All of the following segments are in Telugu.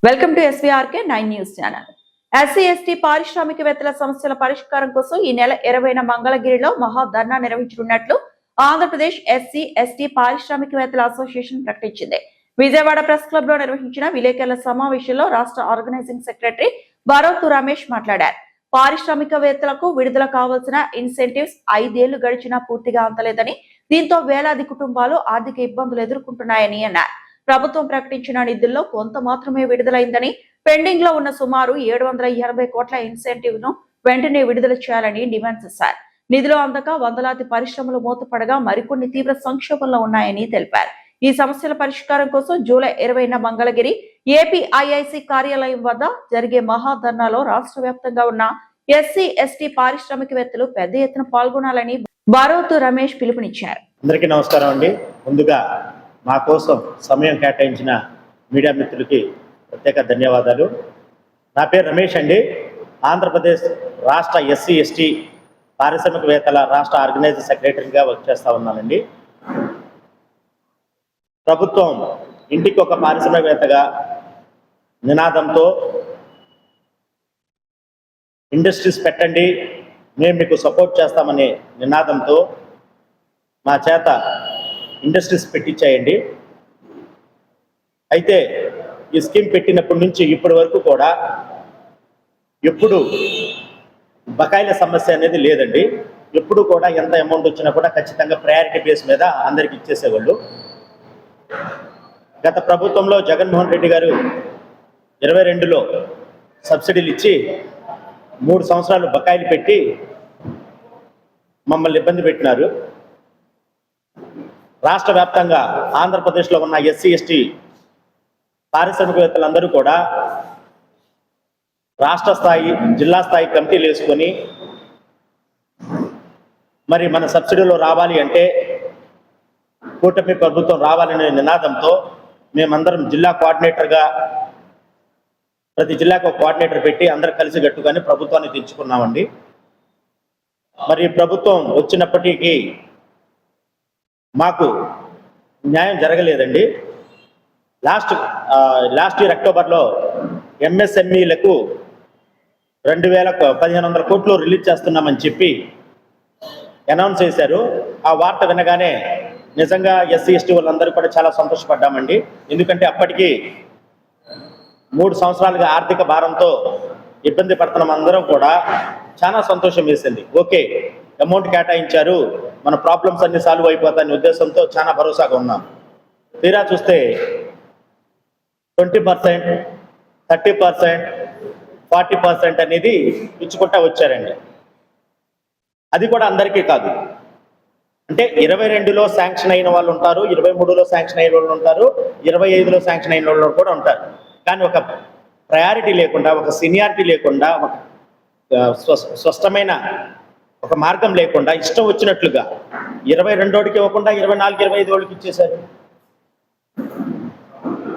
Welcome to SVRK 9 news channel. SC ST పారిశ్రామికవేత్తల సమస్యల పరిష్కారం కోసం ఈ నెల 20న మంగళగిరిలో మహాధర్నా నిర్వహించనున్నట్లు ఆంధ్రప్రదేశ్ ఎస్సీ ఎస్టీ పారిశ్రామికవేత్తల అసోసియేషన్ ప్రకటించింది. విజయవాడ ప్రెస్ క్లబ్ లో నిర్వహించిన విలేకరుల సమావేశంలో రాష్ట్ర ఆర్గనైజింగ్ సెక్రటరీ బరోతు రమేష్ మాట్లాడారు. పారిశ్రామికవేత్తలకు విడుదల కావాల్సిన ఇన్సెంటివ్స్ 5 ఏళ్లు గడిచినా పూర్తిగా అందలేదని, దీంతో వేలాది కుటుంబాలు ఆర్థిక ఇబ్బందులు ఎదుర్కొంటున్నాయని అన్నారు. ప్రభుత్వం ప్రకటించిన నిధుల్లో కొంత మాత్రమే విడుదలైందని, పెండింగ్ లో ఉన్న సుమారు 780 కోట్ల ఇన్సెంటివ్ ను వెంటనే విడుదల చేయాలని డిమాండ్ చేశారు. నిధులు అందక వందలాది పరిశ్రమలు మూతపడగా మరికొన్ని తీవ్ర సంక్షోభంలో ఉన్నాయని తెలిపారు. ఈ సమస్యల పరిష్కారం కోసం జూలై 20న మంగళగిరి ఏపీఐఐసి కార్యాలయం వద్ద జరిగే మహాధర్నాలో రాష్ట్ర వ్యాప్తంగా ఉన్న ఎస్సీ ఎస్టీ పారిశ్రామికవేత్తలు పెద్ద ఎత్తున పాల్గొనాలని బరోతు రమేష్ పిలుపునిచ్చారు. అందరికీ నమస్కారం అండి. ముందుగా మా కోసం సమయం కేటాయించిన మీడియా మిత్రులకి ప్రత్యేక ధన్యవాదాలు. నా పేరు రమేష్ అండి. ఆంధ్రప్రదేశ్ రాష్ట్ర ఎస్సీ ఎస్టీ పారిశ్రామికవేత్తల రాష్ట్ర ఆర్గనైజింగ్ సెక్రటరీగా వర్క్ చేస్తూ ఉన్నానండి. ప్రభుత్వం ఇంటికి ఒక పారిశ్రామికవేత్తగా నినాదంతో ఇండస్ట్రీస్ పెట్టండి, మేము మీకు సపోర్ట్ చేస్తామనే నినాదంతో మా చేత ఇండస్ట్రీస్ పెట్టించాయండి. అయితే ఈ స్కీమ్ పెట్టినప్పటి నుంచి ఇప్పటి వరకు కూడా ఎప్పుడు బకాయిల సమస్య అనేది లేదండి. ఎప్పుడు కూడా ఎంత అమౌంట్ వచ్చినా కూడా ఖచ్చితంగా ప్రయారిటీ బేస్ మీద అందరికి ఇచ్చేసేవాళ్ళు. గత ప్రభుత్వంలో జగన్మోహన్ రెడ్డి గారు 22లో సబ్సిడీలు ఇచ్చి 3 సంవత్సరాలు బకాయిలు పెట్టి మమ్మల్ని ఇబ్బంది పెట్టినారు. రాష్ట్ర వ్యాప్తంగా ఆంధ్రప్రదేశ్లో ఉన్న ఎస్సీ ఎస్టీ పారిశ్రామికవేత్తలందరూ కూడా రాష్ట్ర స్థాయి జిల్లా స్థాయి కమిటీలు వేసుకొని మరి మన సబ్సిడీలో రావాలి అంటే కూటమి ప్రభుత్వం రావాలనే నినాదంతో మేమందరం జిల్లా కోఆర్డినేటర్గా ప్రతి జిల్లాకు ఒక కోఆర్డినేటర్ పెట్టి అందరు కలిసి గట్టుకొని ప్రభుత్వాన్ని తెచ్చుకున్నామండి. మరి ప్రభుత్వం వచ్చినప్పటికీ మాకు న్యాయం జరగలేదండి. లాస్ట్ ఇయర్ అక్టోబర్లో ఎంఎస్ఎంఈలకు 1500 కోట్లు రిలీజ్ చేస్తున్నామని చెప్పి అనౌన్స్ చేశారు. ఆ వార్త వినగానే నిజంగా ఎస్సీ ఎస్టీ వాళ్ళందరూ కూడా చాలా సంతోషపడ్డామండి. ఎందుకంటే అప్పటికి 3 సంవత్సరాలుగా ఆర్థిక భారంతో ఇబ్బంది పడుతున్నాం అందరం కూడా చాలా సంతోషం వేసింది. ఓకే, అమౌంట్ కేటాయించారు, మన ప్రాబ్లమ్స్ అన్ని సాల్వ్ అయిపోతాయనే ఉద్దేశంతో చాలా భరోసాగా ఉన్నాం. తీరా చూస్తే 20%, 30%, 40% అనేది ఇచ్చుకుంటా వచ్చారండి. అది కూడా అందరికీ కాదు. అంటే 22లో శాంక్షన్ అయిన వాళ్ళు ఉంటారు, 23లో శాంక్షన్ అయిన వాళ్ళు ఉంటారు, 25లో శాంక్షన్ అయిన వాళ్ళు కూడా ఉంటారు. కానీ ఒక ప్రయారిటీ లేకుండా, ఒక సీనియారిటీ లేకుండా, ఒక స్పష్టమైన ఒక మార్గం లేకుండా ఇష్టం వచ్చినట్లుగా 22ఓడికి ఇవ్వకుండా 24, 25 వాళ్ళకి ఇచ్చేశారు.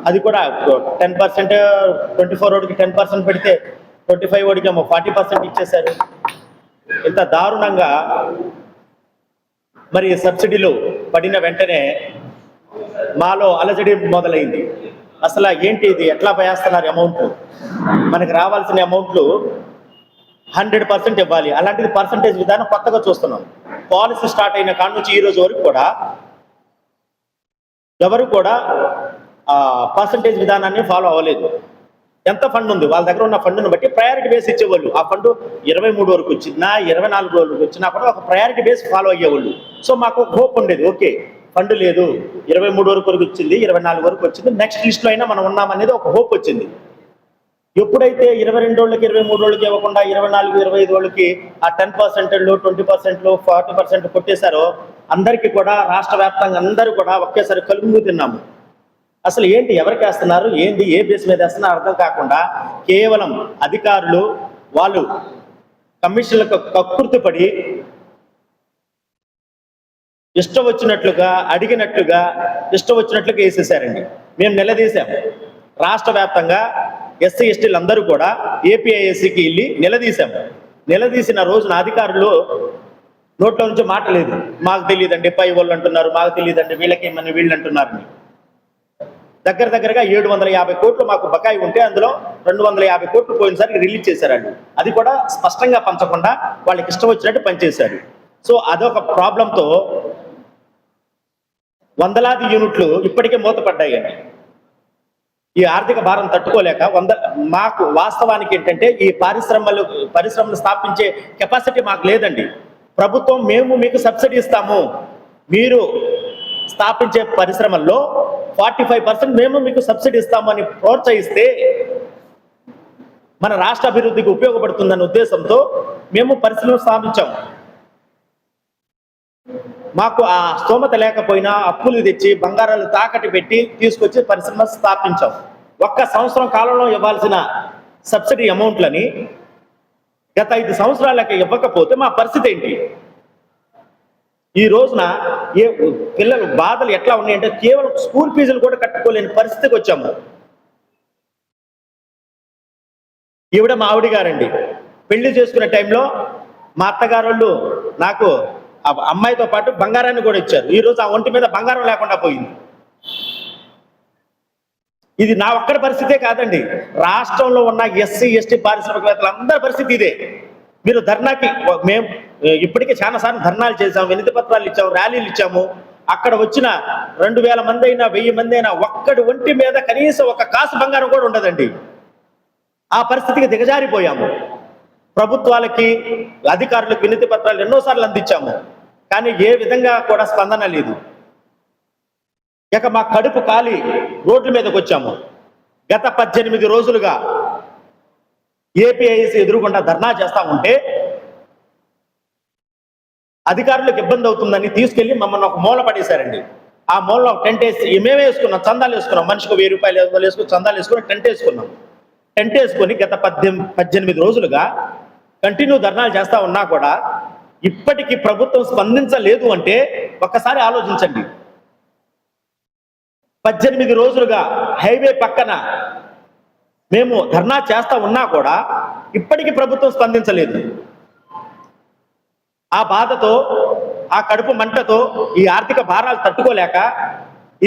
అది కూడా 10%, 24ఓడికి 10% పెడితే 25ఓడికి ఏమో 40% ఇచ్చేశారు. ఇంత దారుణంగా మరి సబ్సిడీలు పడిన వెంటనే మాలో అలజడి మొదలైంది. అసలు ఏంటి ఇది, ఎట్లా వేస్తున్నారు అమౌంట్? మనకి రావాల్సిన అమౌంట్లు 100% ఇవ్వాలి. అలాంటిది పర్సంటేజ్ విధానం కొత్తగా చూస్తున్నాం. పాలసీ స్టార్ట్ అయిన కాడ నుంచి ఈ రోజు వరకు కూడా ఎవరు కూడా పర్సంటేజ్ విధానాన్ని ఫాలో అవ్వలేదు. ఎంత ఫండ్ ఉంది వాళ్ళ దగ్గర ఉన్న ఫండ్ను బట్టి ప్రయారిటీ బేస్ ఇచ్చేవాళ్ళు. ఆ ఫండ్ 23 వరకు వచ్చినా 24 వరకు వచ్చినా కూడా ఒక ప్రయారిటీ బేస్ ఫాలో అయ్యేవాళ్ళు. సో మాకు ఒక హోప్ ఉండేది. ఓకే, ఫండ్ లేదు, 23 వరకు వచ్చింది, 24 వరకు వచ్చింది, నెక్స్ట్ లిస్ట్లో అయినా మనం ఉన్నామనేది ఒక హోప్ వచ్చింది. ఎప్పుడైతే 22 వాళ్ళకి 23 వాళ్ళకి ఇవ్వకుండా 24, 25 వాళ్ళకి ఆ 10%, 20%, 40% కొట్టేశారో అందరికీ కూడా రాష్ట్ర వ్యాప్తంగా అందరూ కూడా ఒకేసారి కలుగు తిన్నాము. అసలు ఏంటి, ఎవరికి వేస్తున్నారు, ఏంటి, ఏ బేస్ మీద వేస్తున్నారు అర్థం కాకుండా కేవలం అధికారులు వాళ్ళు కమిషన్లకు కక్కుర్తిపడి ఇష్టం వచ్చినట్లుగా అడిగినట్లుగా ఇష్టం వచ్చినట్లుగా వేసేసారండి. మేము నిలదీశాము. రాష్ట్ర వ్యాప్తంగా ఎస్సీ ఎస్టీలు అందరూ కూడా ఏపీఐఎస్సికి వెళ్ళి నిలదీశాము. నిలదీసిన రోజున అధికారులు నోట్లో నుంచి మాట లేదు. మాకు తెలియదండి, పై వాళ్ళు అంటున్నారు, మాకు తెలియదండి, వీళ్ళకి ఏమని వీళ్ళు అంటున్నారని. దగ్గరగా 750 కోట్లు మాకు బకాయి ఉంటే అందులో 250 కోట్లు పోయినసారి రిలీజ్ చేశారు వాళ్ళు. అది కూడా స్పష్టంగా పంచకుండా వాళ్ళకి ఇష్టం వచ్చినట్టు పనిచేశారు. సో అదొక ప్రాబ్లంతో వందలాది యూనిట్లు ఇప్పటికే మూతపడ్డాయండి. ఈ ఆర్థిక భారం తట్టుకోలేక మాకు వాస్తవానికి ఏంటంటే ఈ పరిశ్రమలు స్థాపించే కెపాసిటీ మాకు లేదండి. ప్రభుత్వం మేము మీకు సబ్సిడీ ఇస్తాము, మీరు స్థాపించే పరిశ్రమల్లో 45% మేము మీకు సబ్సిడీ ఇస్తామని ప్రోత్సహిస్తే మన రాష్ట్ర అభివృద్ధికి ఉపయోగపడుతుందన్న ఉద్దేశంతో మేము పరిశ్రమలు స్థాపించాము. మాకు ఆ స్తోమత లేకపోయినా అప్పులు తెచ్చి బంగారాలు తాకట్టు పెట్టి తీసుకొచ్చి పరిశ్రమ స్థాపించాం. ఒక్క సంవత్సరం కాలంలో ఇవ్వాల్సిన సబ్సిడీ అమౌంట్లని గత 5 సంవత్సరాలకి ఇవ్వకపోతే మా పరిస్థితి ఏంటి? ఈ రోజున పిల్లలు బాధలు ఎట్లా ఉన్నాయంటే కేవలం స్కూల్ ఫీజులు కూడా కట్టుకోలేని పరిస్థితికి వచ్చాము. ఈవిడ మా ఆవిడ గారండి. పెళ్లి చేసుకునే టైంలో మా అత్తగారు నాకు ఆ అమ్మాయితో పాటు బంగారాన్ని కూడా ఇచ్చారు. ఈ రోజు ఆ ఒంటి మీద బంగారం లేకుండా పోయింది. ఇది నా ఒక్కడి పరిస్థితే కాదండి, రాష్ట్రంలో ఉన్న ఎస్సీ ఎస్టీ పారిశ్రామికవేత్తలు అందరి పరిస్థితి ఇదే. మీరు ధర్నాకి మేము ఇప్పటికే చాలాసార్లు ధర్నాలు చేశాము, వినతి పత్రాలు ఇచ్చాము, ర్యాలీలు ఇచ్చాము. అక్కడ వచ్చిన 2000 మంది అయినా 1000 మంది అయినా ఒక్కడి ఒంటి మీద కనీసం ఒక కాసు బంగారం కూడా ఉండదండి. ఆ పరిస్థితికి దిగజారిపోయాము. ప్రభుత్వాలకి అధికారులకు వినతి పత్రాలు ఎన్నోసార్లు అందించాము, కానీ ఏ విధంగా కూడా స్పందన లేదు. ఇక మా కడుపు కాలి రోడ్ల మీదకి వచ్చాము. గత 18 రోజులుగా ఏపీఐసి ఎదురుగుండా ధర్నా చేస్తా ఉంటే అధికారులకు ఇబ్బంది అవుతుందని తీసుకెళ్లి మమ్మల్ని ఒక మూల పడేశారండి. ఆ మూలలో టెంట్ వేసి మేమే వేసుకున్నాం, చందాలు వేసుకున్నాం, మనిషికి 1000 రూపాయలు వేసుకుని చందాలు వేసుకుని టెంట్ వేసుకున్నాం. టెంట్ వేసుకొని గత 18 రోజులుగా కంటిన్యూ ధర్నాలు చేస్తా ఉన్నా కూడా ఇప్పటికీ ప్రభుత్వం స్పందించలేదు అంటే ఒక్కసారి ఆలోచించండి. 18 రోజులుగా హైవే పక్కన మేము ధర్నా చేస్తా ఉన్నా కూడా ఇప్పటికీ ప్రభుత్వం స్పందించలేదు. ఆ బాధతో, ఆ కడుపు మంటతో, ఈ ఆర్థిక భారాలు తట్టుకోలేక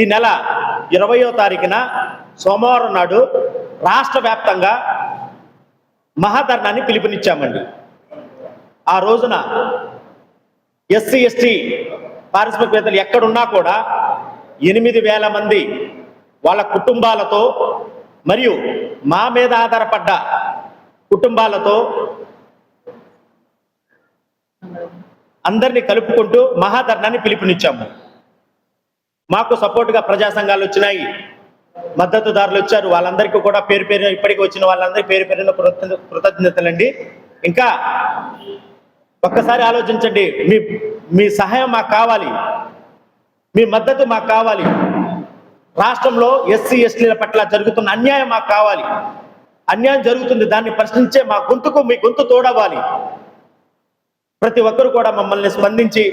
ఈ నెల 20వ తారీఖున సోమవారం నాడు రాష్ట్ర వ్యాప్తంగా మహాధర్నాన్ని పిలుపునిచ్చామండి. ఆ రోజున ఎస్సీ ఎస్టీ పారిశ్రామికవేత్తలు ఎక్కడున్నా కూడా 8,000 మంది వాళ్ళ కుటుంబాలతో మరియు మా మీద ఆధారపడ్డ కుటుంబాలతో అందరినీ కలుపుకుంటూ మహాధర్నాన్ని పిలుపునిచ్చాము. మాకు సపోర్టుగా ప్రజా సంఘాలు వచ్చినాయి, మద్దతుదారులు వచ్చారు. వాళ్ళందరికీ కూడా పేరు పేరు ఇప్పటికి వచ్చిన వాళ్ళందరికీ పేరు పేరున కృతజ్ఞతలండి. ఇంకా ఒక్కసారి ఆలోచించండి, మీ సహాయం మాకు కావాలి, మీ మద్దతు మాకు కావాలి. రాష్ట్రంలో ఎస్సీ ఎస్టీల పట్ల జరుగుతున్న అన్యాయం మాకు కావాలి. అన్యాయం జరుగుతుంది, దాన్ని ప్రశ్నించే మా గొంతుకు మీ గొంతు తోడవాలి. ప్రతి ఒక్కరు కూడా మమ్మల్ని స్పందించి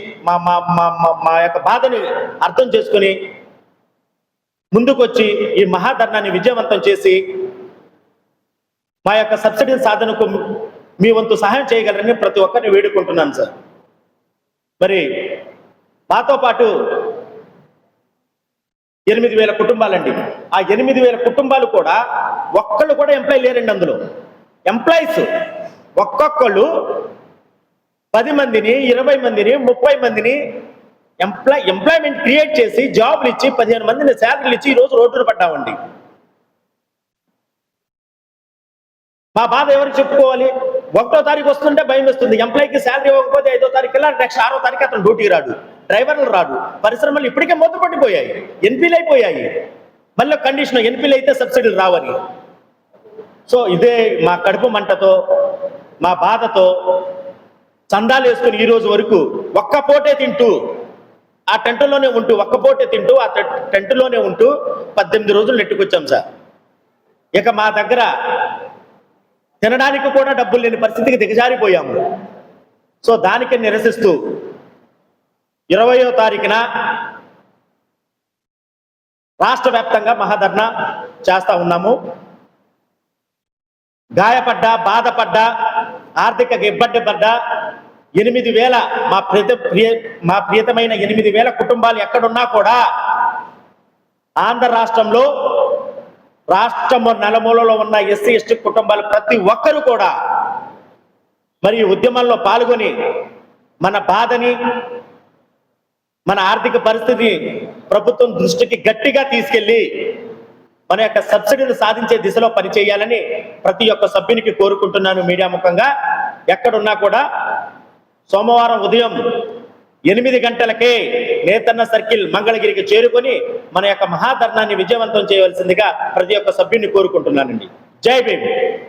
మా యొక్క బాధని అర్థం చేసుకుని ముందుకొచ్చి ఈ మహాధర్నాన్ని విజయవంతం చేసి మా యొక్క సబ్సిడీ సాధనకు మీ వంతు సహాయం చేయగలరని ప్రతి ఒక్కరిని వేడుకుంటున్నాను సార్. మరి మాతో పాటు 8,000 కుటుంబాలండి. ఆ 8,000 కుటుంబాలు కూడా ఒక్కళ్ళు కూడా ఎంప్లాయ్ లేరండి. అందులో ఎంప్లాయీస్ ఒక్కొక్కళ్ళు 10 మందిని, 20 మందిని, 30 మందిని ఎంప్లాయ్మెంట్ క్రియేట్ చేసి జాబ్లు ఇచ్చి 15 మందిని శాలరీలు ఇచ్చి ఈరోజు రోడ్డున పడ్డామండి. మా బాధ ఎవరికి చెప్పుకోవాలి? 1వ తారీఖు వస్తుంటే భయం వేస్తుంది. ఎంప్లాయ్కి శాలరీ ఇవ్వకపోతే 5వ తారీఖు నెక్స్ట్ 6వ తారీఖు అతను డ్యూటీకి రాడు, డ్రైవర్లు రాడు. పరిశ్రమలు ఇప్పటికే మూతపడిపోయాయి, ఎన్పీలు అయిపోయాయి. మళ్ళీ కండిషన్ ఎన్పీలు అయితే సబ్సిడీలు రావని. సో ఇదే మా కడుపు మంటతో, మా బాధతో చందాలు వేసుకుని ఈ రోజు వరకు ఒక్క పూటే తింటూ ఆ టెంటులోనే ఉంటూ ఆ టెంటులోనే ఉంటూ 18 రోజులు నెట్టుకొచ్చాం సార్. ఇక మా దగ్గర తినడానికి కూడా డబ్బులు లేని పరిస్థితికి దిగజారిపోయాము. సో దానికి నిరసిస్తూ 20వ తారీఖున రాష్ట్ర వ్యాప్తంగా మహాధర్నా చేస్తా ఉన్నాము. గాయపడ్డా, బాధపడ్డా, ఆర్థిక ఇబ్బంది పడ్డా 8,000 మా ప్రియతమైన 8,000 కుటుంబాలు ఎక్కడున్నా కూడా ఆంధ్ర రాష్ట్రంలో రాష్ట్రం నలుమూలలో ఉన్న ఎస్సీ ఎస్టీ కుటుంబాలు ప్రతి ఒక్కరూ కూడా మరి ఈ ఉద్యమంలో పాల్గొని మన బాధని, మన ఆర్థిక పరిస్థితి ప్రభుత్వం దృష్టికి గట్టిగా తీసుకెళ్లి మన యొక్క సబ్సిడీలు సాధించే దిశలో పనిచేయాలని ప్రతి ఒక్క సభ్యునికి కోరుకుంటున్నాను. మీడియా ముఖంగా ఎక్కడున్నా కూడా సోమవారం ఉదయం 8 గంటలకే నేతన్న సర్కిల్ మంగళగిరికి చేరుకొని మన యొక్క మహాధర్నాన్ని విజయవంతం చేయవలసిందిగా ప్రతి ఒక్క సభ్యుని కోరుకుంటున్నానండి. జై భీమ్.